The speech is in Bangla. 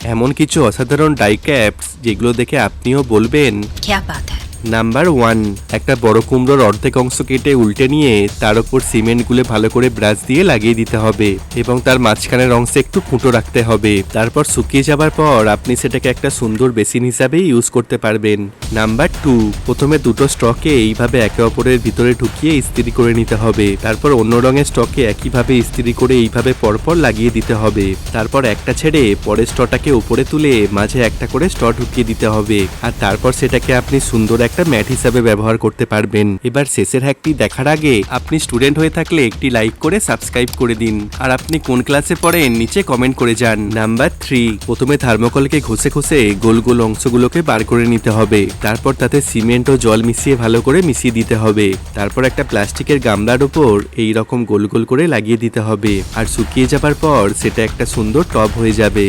এমন কিছু অসাধারণ ডাই ক্যাপস যেগুলো দেখে আপনিও বলবেন क्या बात है। নাম্বার 1, একটা বড় কুমড়োর অর্ধেক অংশ কেটে উল্টে নিয়ে তার উপর সিমেন্ট গুলে ভালো করে ব্রাশ দিয়ে লাগিয়ে দিতে হবে এবং তার মাঝখানের অংশে একটু ফুটো রাখতে হবে। তারপর শুকিয়ে যাবার পর আপনি সেটাকে একটা সুন্দর বেসিন হিসাবে ইউজ করতে পারবেন। নাম্বার 2, প্রথমে দুটো স্টকে এইভাবে একে অপরের ভিতরে ঢুকিয়ে ইস্ত্রি করে নিতে হবে। তারপর অন্য রঙের স্টকে একইভাবে ইস্ত্রি করে এইভাবে পরপর লাগিয়ে দিতে হবে। তারপর একটা ছেড়ে পরের স্টটাকে উপরে তুলে মাঝে একটা করে স্ট ঢুকিয়ে দিতে হবে আর তারপর সেটাকে আপনি সুন্দর একটা ম্যাট হিসাবে ব্যবহার করতে পারবেন। এবার শেষের হ্যাকটি দেখার আগে আপনি স্টুডেন্ট হয়ে থাকলে একটি লাইক করে সাবস্ক্রাইব করে দিন আর আপনি কোন ক্লাসে পড়েন নিচে কমেন্ট করে যান। নাম্বার 3, প্রথমে থার্মোকলকে ঘষে ঘষে গোল গোল অংশগুলোকে বার করে নিতে হবে। তারপর তাতে সিমেন্ট ও জল মিশিয়ে ভালো করে মিশিয়ে দিতে হবে। তারপর একটা প্লাস্টিকের গামলার উপর এই রকম গোল গোল করে লাগিয়ে দিতে হবে আর শুকিয়ে যাবার পর সেটা একটা সুন্দর টব হয়ে যাবে।